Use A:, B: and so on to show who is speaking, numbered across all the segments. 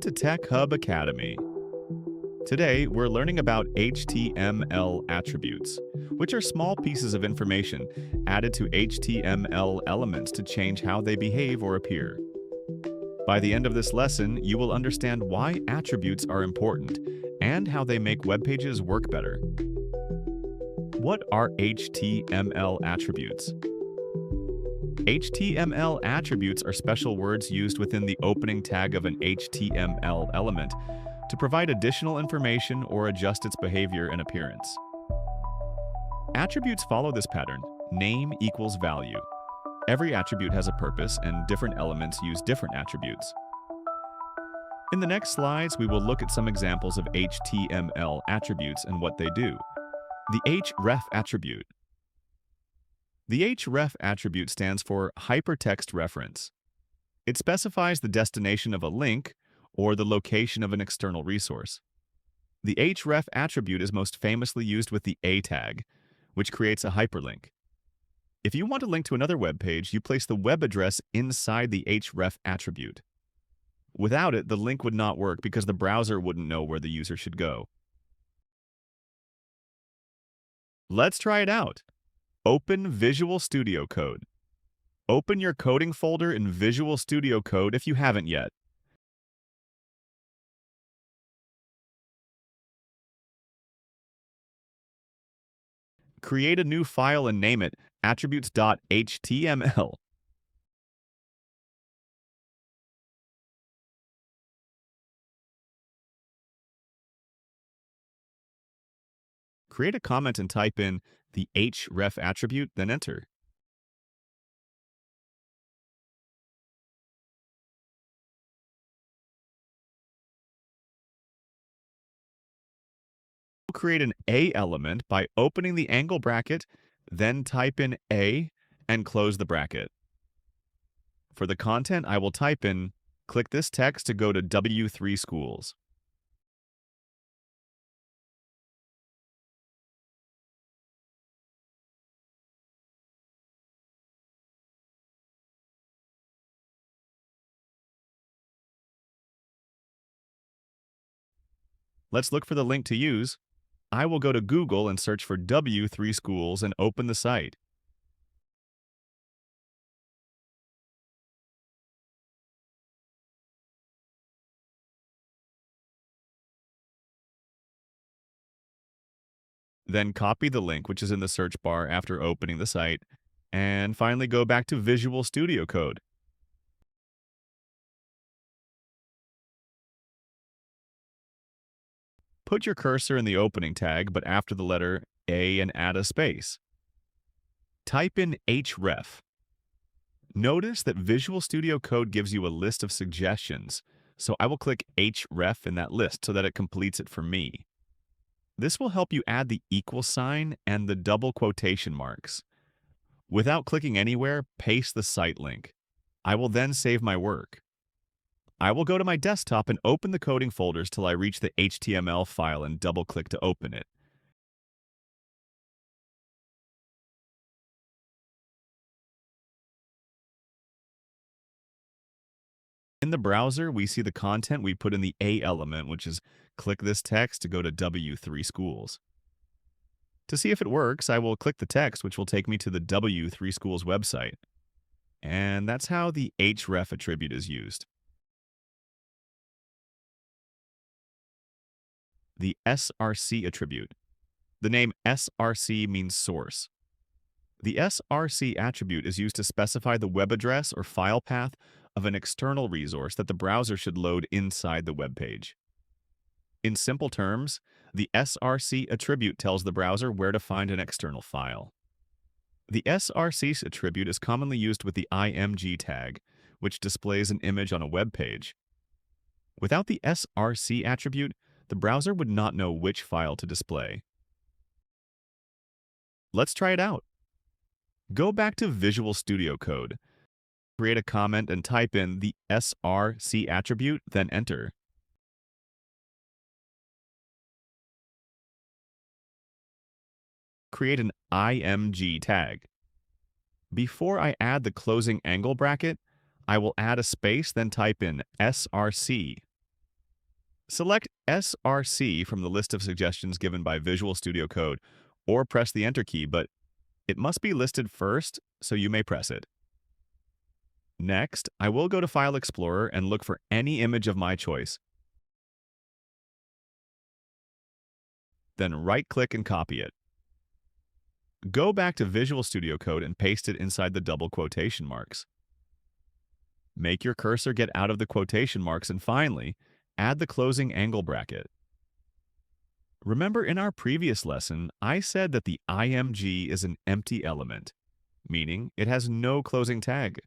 A: Welcome to Tech Hub Academy. Today, we're learning about HTML attributes, which are small pieces of information added to HTML elements to change how they behave or appear. By the end of this lesson, you will understand why attributes are important and how they make web pages work better. What are HTML attributes? HTML attributes are special words used within the opening tag of an HTML element to provide additional information or adjust its behavior and appearance. Attributes follow this pattern: name equals value. Every attribute has a purpose, and different elements use different attributes. In the next slides, we will look at some examples of HTML attributes and what they do. The href attribute. The href attribute stands for hypertext reference. It specifies the destination of a link or the location of an external resource. The href attribute is most famously used with the a tag, which creates a hyperlink. If you want to link to another web page, you place the web address inside the href attribute. Without it, the link would not work because the browser wouldn't know where the user should go. Let's try it out. Open Visual Studio Code. Open your coding folder in Visual Studio Code if you haven't yet. Create a new file and name it attributes.html. Create a comment and type in the href attribute, then enter. Create an A element by opening the angle bracket, then type in A and close the bracket. For the content, I will type in, click this text to go to W3 schools. Let's look for the link to use. I will go to Google and search for W3 schools and open the site. Then copy the link, which is in the search bar after opening the site, and finally go back to Visual Studio Code. Put your cursor in the opening tag, but after the letter A, and add a space. Type in href. Notice that Visual Studio Code gives you a list of suggestions, so I will click href in that list so that it completes it for me. This will help you add the equal sign and the double quotation marks. Without clicking anywhere, paste the site link. I will then save my work. I will go to my desktop and open the coding folders till I reach the HTML file and double-click to open it. In the browser, we see the content we put in the A element, which is click this text to go to W3 schools. To see if it works, I will click the text, which will take me to the W3 schools website. And that's how the href attribute is used. The src attribute. The name src means source. The src attribute is used to specify the web address or file path of an external resource that the browser should load inside the web page. In simple terms, the src attribute tells the browser where to find an external file. The src attribute is commonly used with the img tag, which displays an image on a web page. Without the src attribute, the browser would not know which file to display. Let's try it out. Go back to Visual Studio Code. Create a comment and type in the src attribute, then enter. Create an img tag. Before I add the closing angle bracket, I will add a space, then type in src. Select SRC from the list of suggestions given by Visual Studio Code, or press the Enter key, but it must be listed first, so you may press it. Next, I will go to File Explorer and look for any image of my choice. Then right-click and copy it. Go back to Visual Studio Code and paste it inside the double quotation marks. Make your cursor get out of the quotation marks and finally, add the closing angle bracket. Remember in our previous lesson, I said that the img is an empty element, meaning it has no closing tag.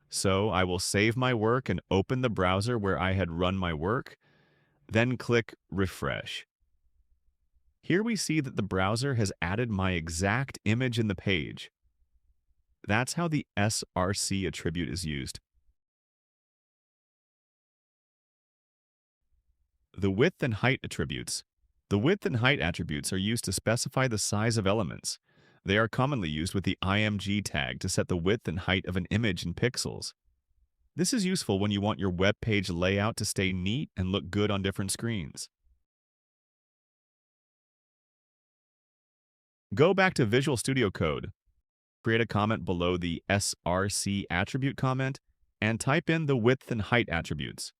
A: So I will save my work and open the browser where I had run my work, then click Refresh. Here we see that the browser has added my exact image in the page. That's how the SRC attribute is used. The width and height attributes. The width and height attributes are used to specify the size of elements. They are commonly used with the img tag to set the width and height of an image in pixels. This is useful when you want your web page layout to stay neat and look good on different screens. Go back to Visual Studio Code, create a comment below the SRC attribute comment, and type in the width and height attributes.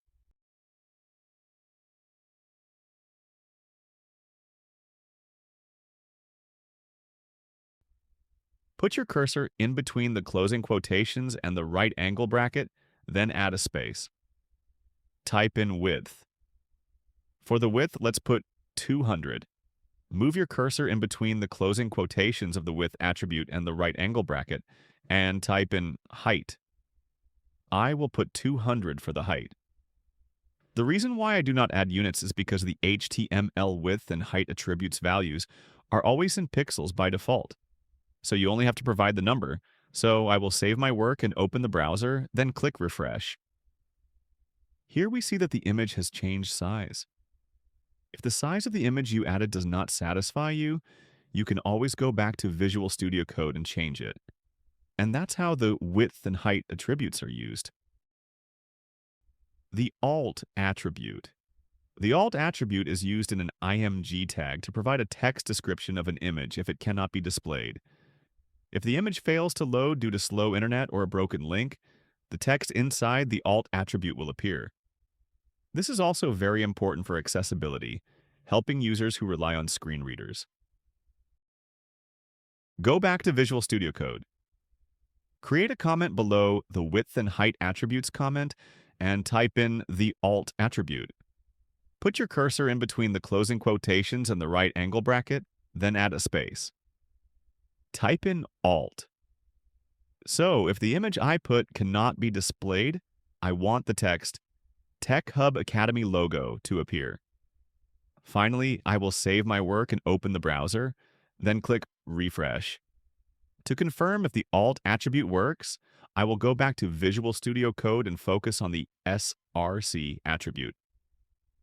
A: Put your cursor in between the closing quotations and the right angle bracket, then add a space. Type in width. For the width, let's put 200. Move your cursor in between the closing quotations of the width attribute and the right angle bracket, and type in height. I will put 200 for the height. The reason why I do not add units is because the HTML width and height attributes values are always in pixels by default. So you only have to provide the number. So I will save my work and open the browser, then click Refresh. Here we see that the image has changed size. If the size of the image you added does not satisfy you, you can always go back to Visual Studio Code and change it. And that's how the width and height attributes are used. The alt attribute. The alt attribute is used in an img tag to provide a text description of an image if it cannot be displayed. If the image fails to load due to slow internet or a broken link, the text inside the alt attribute will appear. This is also very important for accessibility, helping users who rely on screen readers. Go back to Visual Studio Code. Create a comment below the width and height attributes comment and type in the alt attribute. Put your cursor in between the closing quotations and the right angle bracket, then add a space. Type in alt. So if the image I put cannot be displayed, I want the text Tech Hub Academy logo to appear. Finally, I will save my work and open the browser, then click Refresh. To confirm if the alt attribute works, I will go back to Visual Studio Code and focus on the SRC attribute.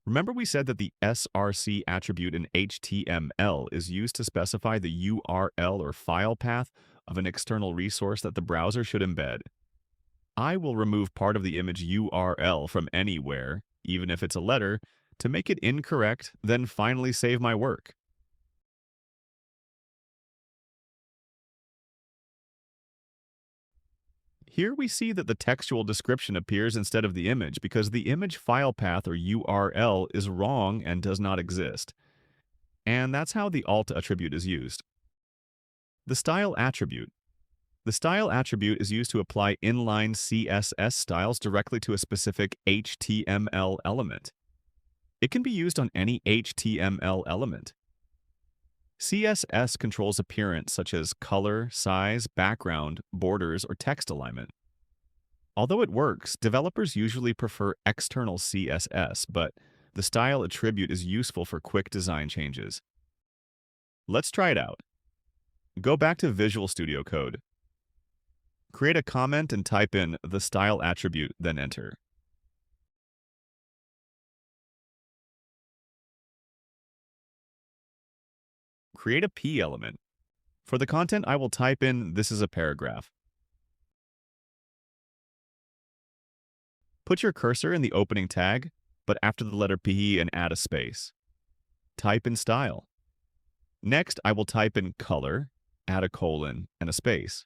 A: Remember we said that the SRC attribute in HTML is used to specify the URL or file path of an external resource that the browser should embed. I will remove part of the image URL from anywhere, even if it's a letter, to make it incorrect, then finally save my work. Here we see that the textual description appears instead of the image because the image file path or URL is wrong and does not exist. And that's how the alt attribute is used. The style attribute. The style attribute is used to apply inline CSS styles directly to a specific HTML element. It can be used on any HTML element. CSS controls appearance such as color, size, background, borders, or text alignment. Although it works, developers usually prefer external CSS, but the style attribute is useful for quick design changes. Let's try it out. Go back to Visual Studio Code. Create a comment and type in the style attribute, then enter. Create a P element. For the content, I will type in "this is a paragraph." Put your cursor in the opening tag, but after the letter P and add a space. Type in style. Next, I will type in color, add a colon, and a space.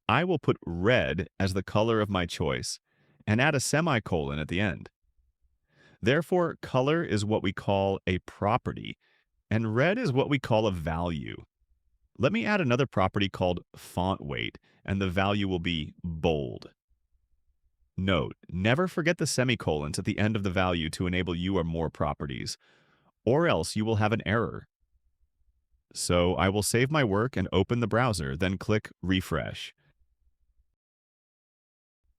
A: I will put red as the color of my choice and add a semicolon at the end. Therefore, color is what we call a property, and red is what we call a value. Let me add another property called font weight, and the value will be bold. Note, never forget the semicolons at the end of the value to enable you or more properties, or else you will have an error. So I will save my work and open the browser, then click Refresh.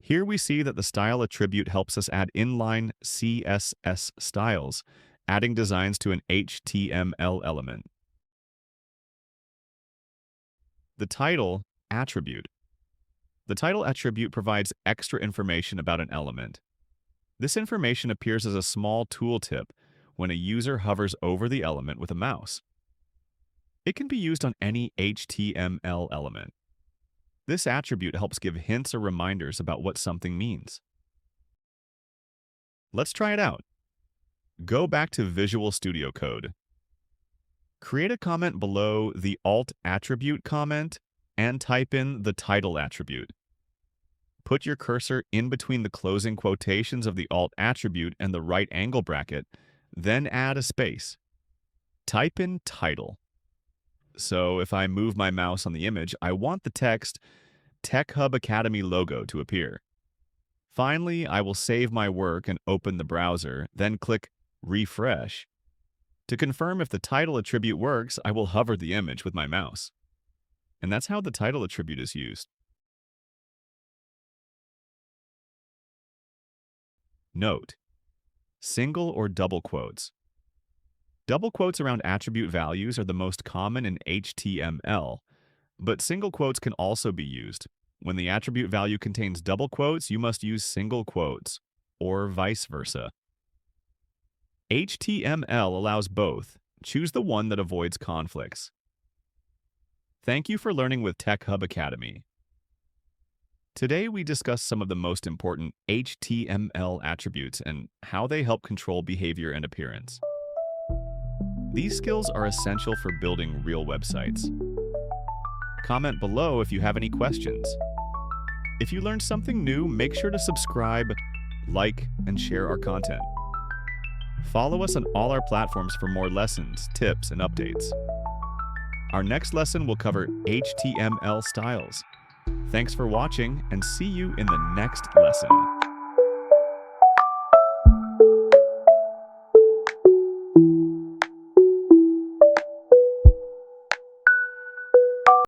A: Here we see that the style attribute helps us add inline CSS styles, adding designs to an HTML element. The title attribute. The title attribute provides extra information about an element. This information appears as a small tooltip when a user hovers over the element with a mouse. It can be used on any HTML element. This attribute helps give hints or reminders about what something means. Let's try it out. Go back to Visual Studio Code. Create a comment below the alt attribute comment and type in the title attribute. Put your cursor in between the closing quotations of the alt attribute and the right angle bracket, then add a space. Type in title. So if I move my mouse on the image, I want the text Tech Hub Academy logo to appear. Finally, I will save my work and open the browser, then click Refresh. To confirm if the title attribute works, I will hover the image with my mouse. And that's how the title attribute is used. Note: single or double quotes. Double quotes around attribute values are the most common in HTML, but single quotes can also be used. When the attribute value contains double quotes, you must use single quotes, or vice versa. HTML allows both. Choose the one that avoids conflicts. Thank you for learning with Tech Hub Academy. Today we discussed some of the most important HTML attributes and how they help control behavior and appearance. These skills are essential for building real websites. Comment below if you have any questions. If you learned something new, make sure to subscribe, like, and share our content. Follow us on all our platforms for more lessons, tips, and updates. Our next lesson will cover HTML styles. Thanks for watching, and see you in the next lesson.